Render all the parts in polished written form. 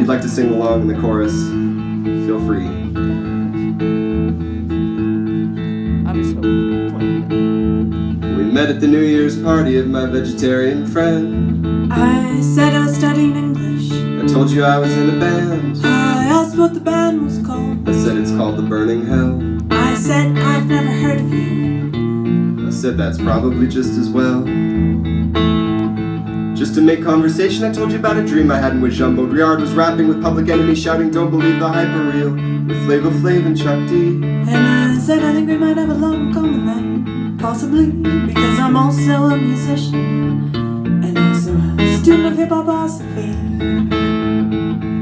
you'd like to sing along in the chorus, feel free. We met at the New Year's party of my vegetarian friend. I said I was studying English. I told you I was in a band. I asked what the band was called. I said it's called The Burning Hell. I said I've never heard of you. I said that's probably just as well. Just to make conversation, I told you about a dream I had in which Jumbo Briard was rapping with Public Enemy, shouting "Don't believe the hype are real" with Flava Flav and Chuck D. And I said I think we might have a lot in common then, possibly because I'm also a musician and also a student of hip-hop philosophy.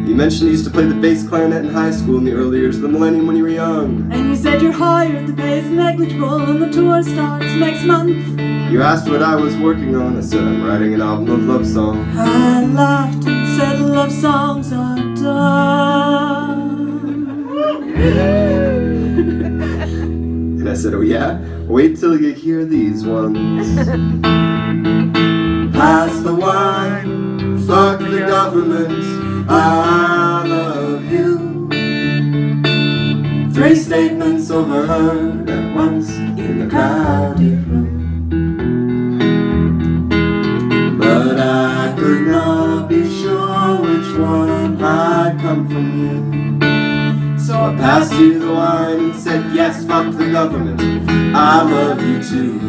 You mentioned you used to play the bass clarinet in high school in the early years of the millennium when you were young. And you said you're hired, the pay is negligible, and the tour starts next month. You asked what I was working on. I said I'm writing an album of love songs. I laughed and said love songs are done. And I said, oh yeah? Wait till you hear these ones. Pass the wine, fuck the government, I love you. 3 statements overheard at once in the crowded room. But I could not be sure which one had come from you. So I passed you the wine and said, yes, fuck the government, I love you too.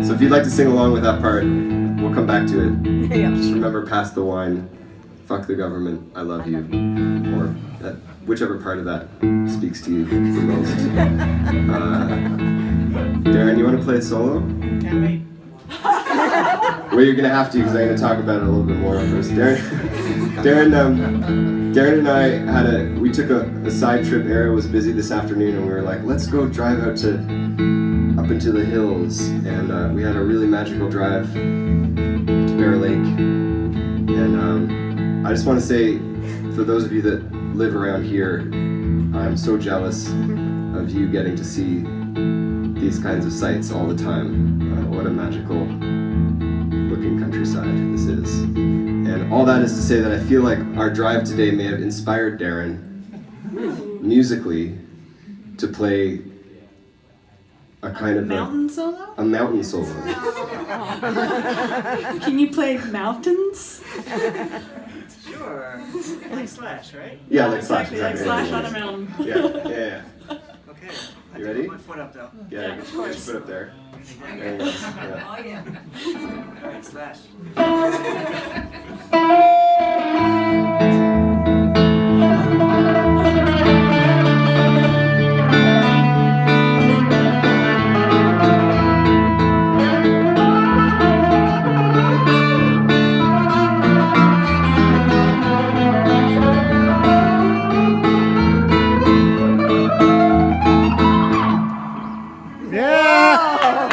So if you'd like to sing along with that part, we'll come back to it. Just remember, pass the wine, fuck the government, I love you. Or that, whichever part of that speaks to you the most. Darren, you want to play a solo? Can't wait. Well, you're going to have to, because I'm going to talk about it a little bit more first. Darren and I we took a side trip. Era was busy this afternoon, and we were like, let's go drive out up into the hills. And we had a really magical drive to Bear Lake. And I just want to say, for those of you that live around here, I'm so jealous of you getting to see these kinds of sights all the time. What a magical looking countryside this is. And all that is to say that I feel like our drive today may have inspired Darren musically to play a kind of mountain solo? A mountain solo. Can you play mountains? Sure. Like Slash, right? Yeah, like Slash, exactly. exactly. Like Slash on a mountain. Yeah. Okay. You ready? Put my foot up though. Yeah, get your foot up there. There you go. Yeah. Alright, Slash.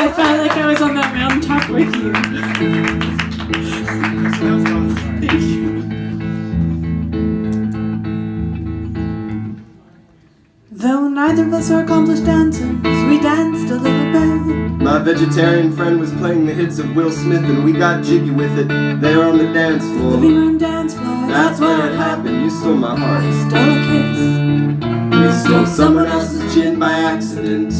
I felt like I was on that mountaintop with you. Thank you. Though neither of us are accomplished dancers, we danced a little bit. My vegetarian friend was playing the hits of Will Smith, and we got jiggy with it there on the dance floor. Living room dance floor, That's where it happened. You stole my heart. I stole a kiss. We stole someone else's gin by accident.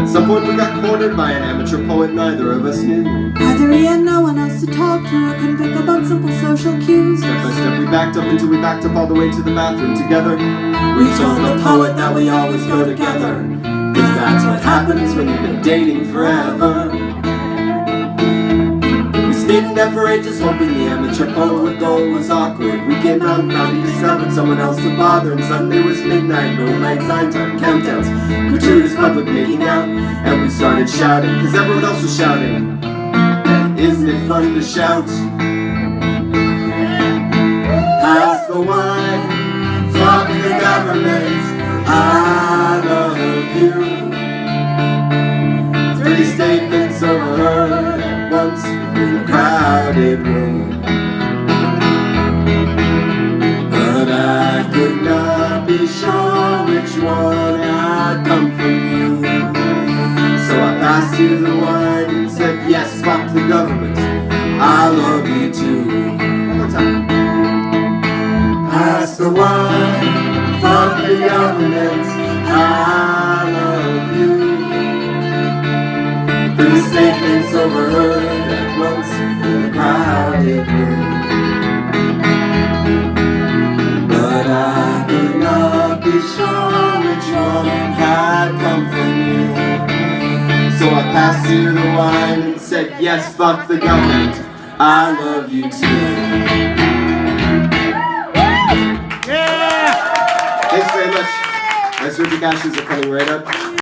At some point we got cornered by an amateur poet neither of us knew. Either he had no one else to talk to or couldn't pick up on simple social cues. Step by step we backed up until we backed up all the way to the bathroom together. We told the poet that we always go together, 'cause that's what happens when you've been dating forever. We stayed in there for ages hoping the amateur poet goal was awkward. We came out and found he discovered someone else to bother, and suddenly it was midnight, no lights, sign time, countdowns, gratuitous public making out, and we started shouting, 'cause everyone else was shouting. And isn't it fun to shout? Pass the wine, fuck the government, I love you. 3 statements overheard at once in a crowded room. But I could not be sure which one had come from you. So I passed you the wine and said, yes, fuck the government, I yes, fuck the government. I love you too. Yeah! Thanks very much. My Surgic Ashes are coming right up.